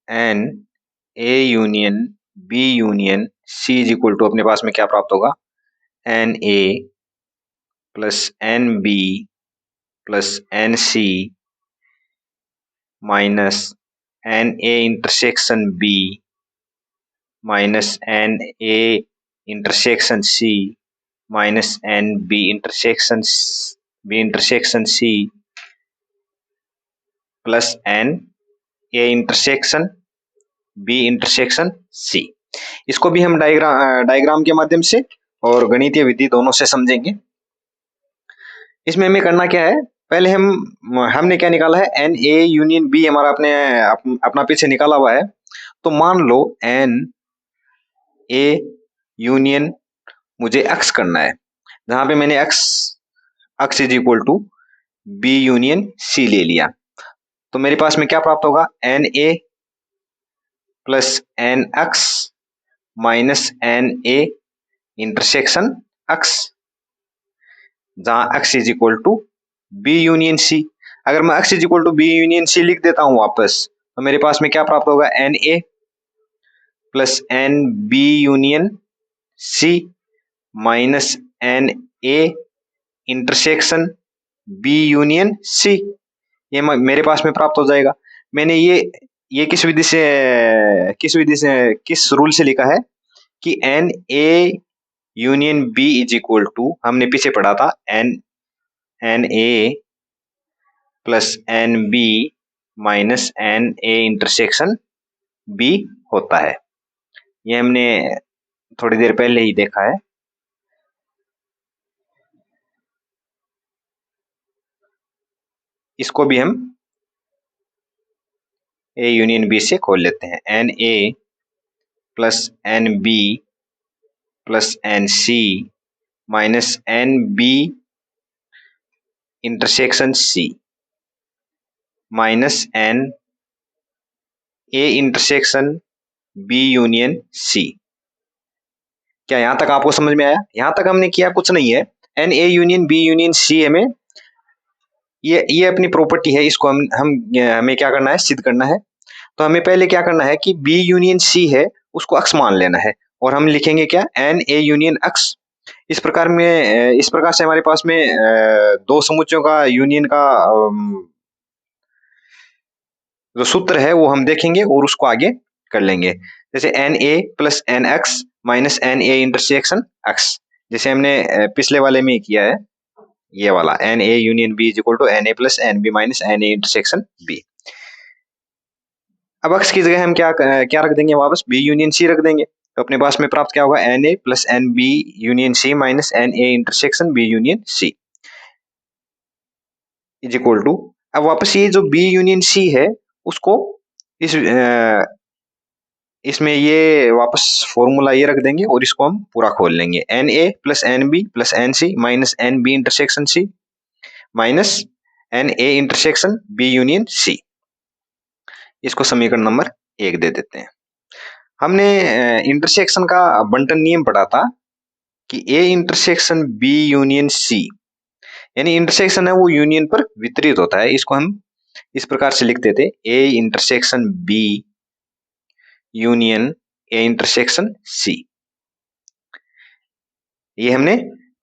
N A union B union C is equal to अपने पास में क्या प्राप्त होगा, N A plus n B plus n C minus N A intersection B minus N A intersection C minus n B intersection C plus N A intersection B intersection C. इसको भी हम diagram के माध्यम से और गणितीय विधि दोनों से समझेंगे। इसमें हमें करना क्या है, पहले हमने क्या निकाला है, एन ए यूनियन बी हमारा अपना पीछे निकाला हुआ है। तो मान लो एन ए यूनियन मुझे एक्स करना है, जहां पे मैंने X is equal to B union C ले लिया। तो मेरे पास में क्या प्राप्त होगा, N A plus N X minus N A intersection X, जहां X is equal to B union C. अगर मैं X is equal to B union C लिख देता हूं वापस, तो मेरे पास में क्या प्राप्त होगा, N A plus n B union C minus N A intersection B union C. ये मेरे पास में प्राप्त हो जाएगा। मैंने ये किस रूल से लिखा है कि n A union B is equal to, हमने पीछे पढ़ा था, n A plus n B minus N A intersection B होता है। ये हमने थोड़ी देर पहले ही देखा है। इसको भी हम ए यूनियन बी से खोल लेते हैं, n A plus n B plus n C minus n B intersection C minus N A intersection B union C. क्या यहां तक आपको समझ में आया? यहां तक हमने किया कुछ नहीं है, N A union B union C हमें ये अपनी प्रॉपर्टी है, इसको हमें क्या करना है, सिद्ध करना है। तो हमें पहले क्या करना है कि बी यूनियन सी है उसको एक्स मान लेना है, और हम लिखेंगे क्या, एन ए यूनियन एक्स। इस प्रकार से हमारे पास में दो समुच्चयों का यूनियन का जो सूत्र है वो हम देखेंगे और उसको आगे कर लेंगे। जैसे n A plus N X minus N A intersection X, जैसे हमने पिछले वाले में किया है, ये वाला n A union B is equal to n A plus n B minus N A intersection B. अब एक्स की जगह हम क्या रख देंगे, वापस बी यूनियन सी रख देंगे। तो अपने पास में प्राप्त क्या होगा, N A plus n B union C minus N A intersection B union C is equal to, अब वापस ये जो बी यूनियन सी है उसको इसमें ये वापस फॉर्मूला ये रख देंगे और इसको हम पूरा खोल लेंगे, n A plus n B plus n C minus n B intersection C minus N A intersection B union C. इसको समीकरण नंबर 1 दे देते हैं। हमने इंटरसेक्शन का बंटन नियम पढ़ा था कि A intersection B union C, यानी इंटरसेक्शन है वो यूनियन पर वितरित होता है। इसको हम इस प्रकार से लिखते थे, A intersection B union A intersection C. ये हमने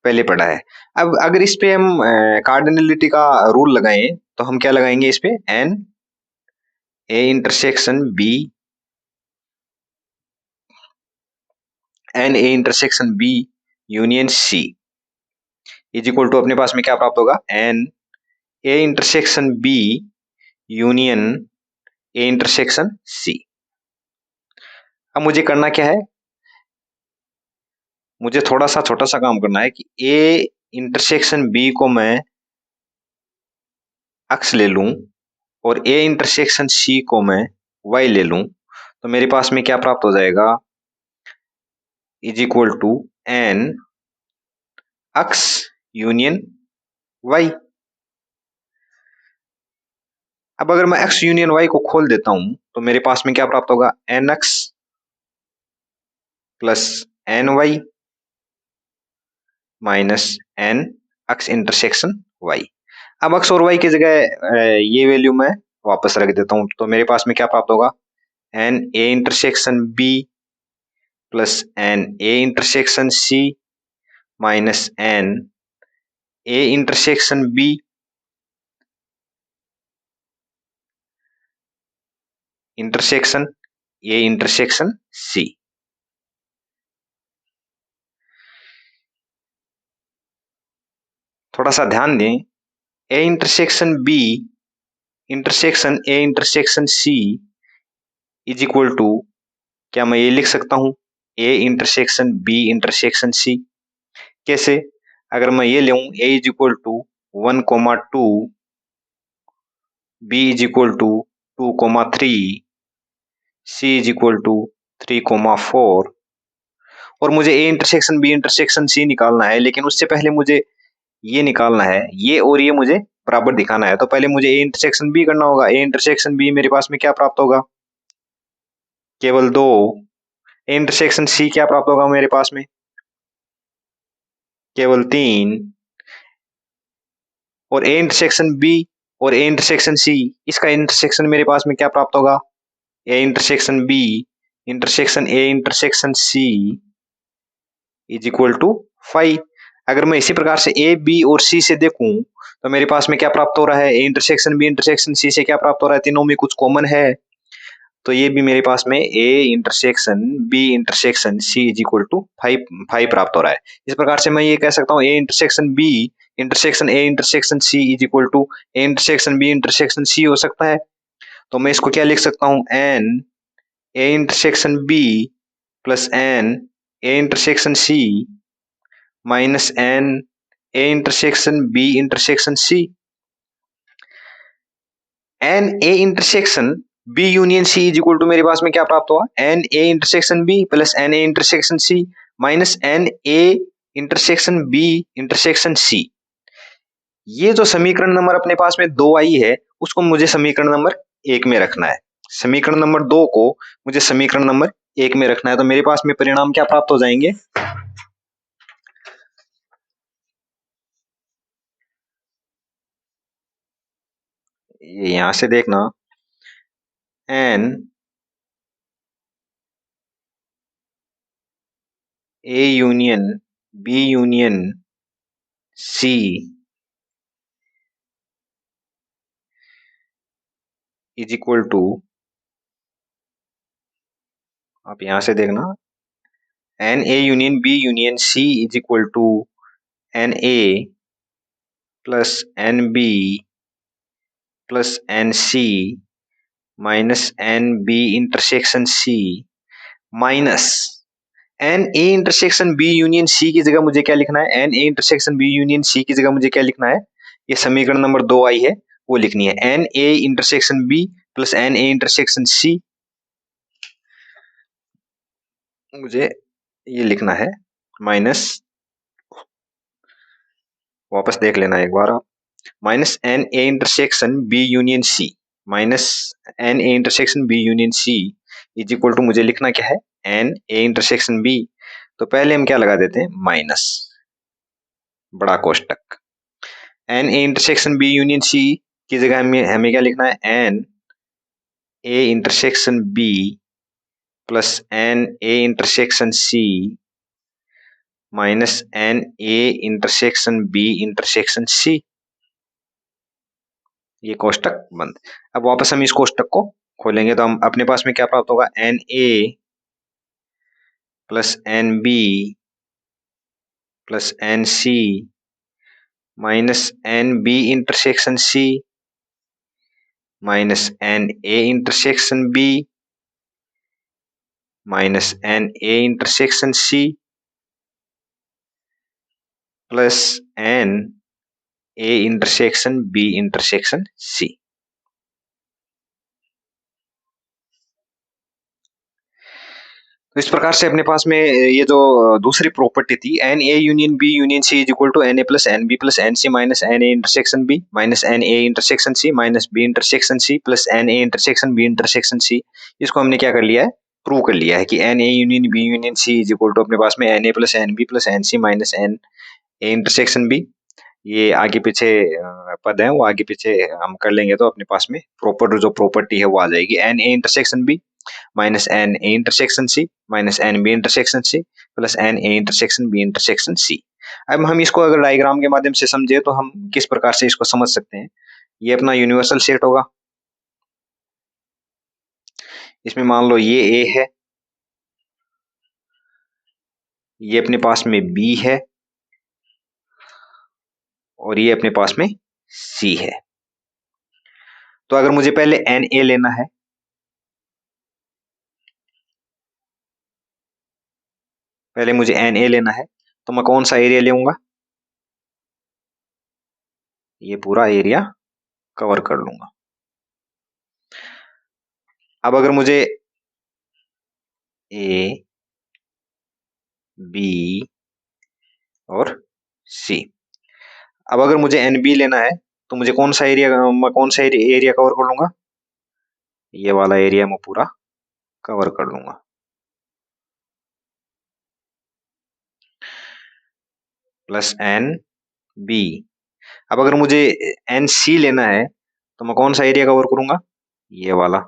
पहले पढ़ा है। अब अगर इस पे हम कार्डिनलिटी का रूल लगाएं तो हम क्या लगाएंगे इस पे, n A intersection B n A intersection B union C is equal to, अपने पास में क्या प्राप्त होगा, N A intersection B union A intersection C. अब मुझे करना क्या है, मुझे थोड़ा सा छोटा सा काम करना है कि ए इंटरसेक्शन बी को मैं एक्स ले लूं और ए इंटरसेक्शन सी को मैं वाई ले लूं, तो मेरे पास में क्या प्राप्त हो जाएगा, is equal to n X union Y. अब अगर मैं एक्स यूनियन वाई को खोल देता हूं तो मेरे पास में क्या प्राप्त होगा, n X plus n Y minus n X intersection Y. अब एक्स और वाई की जगह ये वैल्यू मैं वापस रख देता हूं, तो मेरे पास में क्या प्राप्त होगा, N A intersection B plus N A intersection C minus N A intersection B intersection A intersection C. थोड़ा सा ध्यान दें, A intersection B intersection A intersection C is equal to, क्या मैं ये लिख सकता हूं, A intersection B intersection C? कैसे? अगर मैं ये लूं A is equal to 1,2, B is equal to 2,3, C is equal to 3,4 और मुझे ए इंटरसेक्शन बी इंटरसेक्शन सी निकालना है, लेकिन उससे पहले मुझे ये निकालना है, ये और ये मुझे बराबर दिखाना है। तो पहले मुझे ए इंटरसेक्शन बी करना होगा। ए इंटरसेक्शन बी मेरे पास में क्या प्राप्त होगा, केवल 2। ए इंटरसेक्शन सी क्या प्राप्त होगा मेरे पास में, केवल 3। और ए इंटरसेक्शन बी और ए इंटरसेक्शन सी, इसका इंटरसेक्शन मेरे पास में क्या प्राप्त होगा, A intersection B intersection A intersection C is equal to 5। अगर मैं इसी प्रकार से ए बी और सी से देखूं तो मेरे पास में क्या प्राप्त हो रहा है, A intersection B intersection C से क्या प्राप्त हो रहा है, तीनों में कुछ कॉमन है। तो ये भी मेरे पास में A intersection B intersection C is equal to 5 प्राप्त हो रहा है। इस प्रकार से मैं ये कह सकता हूँ A intersection B intersection A intersection C is equal to A intersection B intersection C हो सकता है। तो मैं इसको क्या लिख सकता हूँ, n A intersection B plus N A intersection C minus N A intersection B intersection C. N A intersection B union C is equal to मेरे पास में क्या प्राप्त हुआ, n A intersection B plus N A intersection C minus N A intersection B intersection C. ये जो समीकरण number अपने पास में 2 आई है, उसको मुझे समीकरण नंबर 1 में रखना है। समीकरण नंबर 2 को मुझे समीकरण नंबर 1 में रखना है। तो मेरे पास में परिणाम क्या प्राप्त हो जाएंगे, यहां से देखना, n A union B union C is equal to, आप यहां से देखना, n A union B union C is equal to n A plus n B plus n C minus n B intersection C minus N A intersection B union C की जगह मुझे क्या लिखना है, N A intersection B union C की जगह मुझे क्या लिखना है, ये समीकरण नंबर 2 आई है वो लिखनी है, N A intersection B plus N A intersection C मुझे ये लिखना है, माइनस, वापस देख लेना एक बार आप, minus N A intersection B union C minus N A intersection B union C is equal to मुझे लिखना क्या है, एन ए इंटरसेक्शन बी। तो पहले हम क्या लगा देते हैं, माइनस बड़ा कोष्टक, N A intersection B union C की जगह हमें क्या लिखना है, N A intersection B plus N A intersection C minus N A intersection B intersection C. ये कोष्टक बंद। अब वापस हम इस कोष्टक को खोलेंगे तो हम अपने पास में क्या प्राप्त होगा, N A plus n B plus n C minus n B intersection C minus N A intersection B minus N A intersection C plus N A intersection B intersection C. तो इस प्रकार से अपने पास में ये जो दूसरी प्रॉपर्टी थी, n A union B union C is equal to n A plus n B plus n C minus N A intersection B minus N A intersection C minus B intersection C plus N A intersection B intersection C, इसको हमने क्या कर लिया है, prove कर लिया है कि n A union B union C is equal to अपने पास में n A plus n B plus n C minus N A intersection B. ये आगे पीछे पद है, वो आगे पीछे हम कर लेंगे तो अपने पास में प्रॉपर जो प्रॉपर्टी है वो आ जाएगी, n A intersection B minus N A intersection C minus n B intersection C plus N A intersection B intersection C. अब हम इसको अगर डायग्राम के माध्यम से समझे तो हम किस प्रकार से इसको समझ सकते हैं। ये अपना यूनिवर्सल सेट होगा, इसमें मान लो ये ए है, ये अपने पास में बी है और ये अपने पास में सी है। तो अगर मुझे पहले एन ए लेना है, पहले मुझे एन ए लेना है, तो मैं कौन सा एरिया लूंगा, ये पूरा एरिया कवर कर लूंगा। अब अगर मुझे ए बी और सी, अब अगर मुझे एन बी लेना है तो मुझे कौन सा एरिया, मैं कौन सा एरिया कवर कर लूंगा, ये वाला एरिया मैं पूरा कवर कर लूंगा। Plus n B. अब अगर मुझे एन सी लेना है तो मैं कौन सा एरिया कवर करूंगा, ये वाला।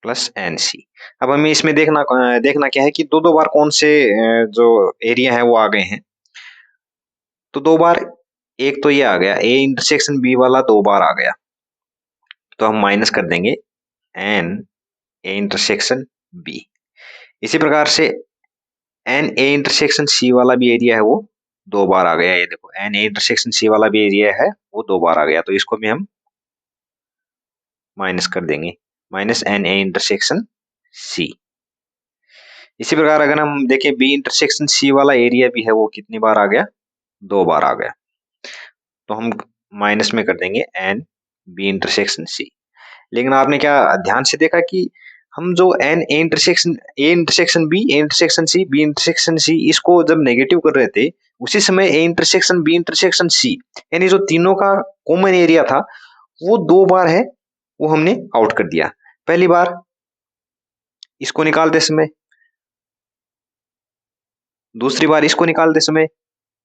Plus n C. अब हमें इसमें देखना क्या है कि दो दो बार कौन से जो एरिया है वो आ गए हैं। तो दो बार, एक तो ये आ गया ए इंटरसेक्शन बी वाला, दो बार आ गया, तो हम माइनस कर देंगे एन ए इंटरसेक्शन बी। इसी प्रकार से एन ए इंटरसेक्शन सी वाला भी एरिया है, वो दो बार आ गया। ये देखो एन ए इंटरसेक्शन सी वाला भी एरिया है, वो दो बार आ गया, तो इसको भी हम माइनस कर देंगे, minus N A intersection C. इसी प्रकार अगर हम देखें बी इंटरसेक्शन सी वाला एरिया भी है, वो कितनी बार आ गया, दो बार आ गया, तो हम माइनस में कर देंगे एन बी इंटरसेक्शन सी। लेकिन आपने क्या ध्यान से देखा कि हम जो n A intersection B A intersection C B intersection C इसको जब नेगेटिव कर रहे थे, उसी समय A intersection B intersection C यानी जो तीनों का कॉमन एरिया था वो दो बार है, वो हमने आउट कर दिया। पहली बार इसको निकालते समय, दूसरी बार इसको निकालते समय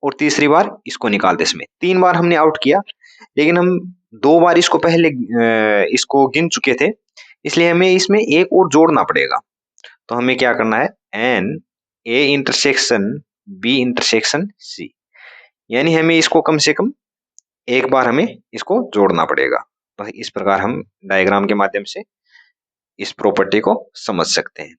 और तीसरी बार इसको निकालते समय, तीन बार हमने आउट किया। लेकिन हम दो बार इसको पहले इसको गिन चुके थे, इसलिए हमें इसमें एक और जोड़ना पड़ेगा। तो हमें क्या करना है, N A intersection B intersection C, यानी हमें इसको कम से कम एक बार हमें इसको जोड़ना पड़ेगा। तो इस प्रकार हम डायग्राम के माध्यम से इस प्रॉपर्टी को समझ सकते हैं।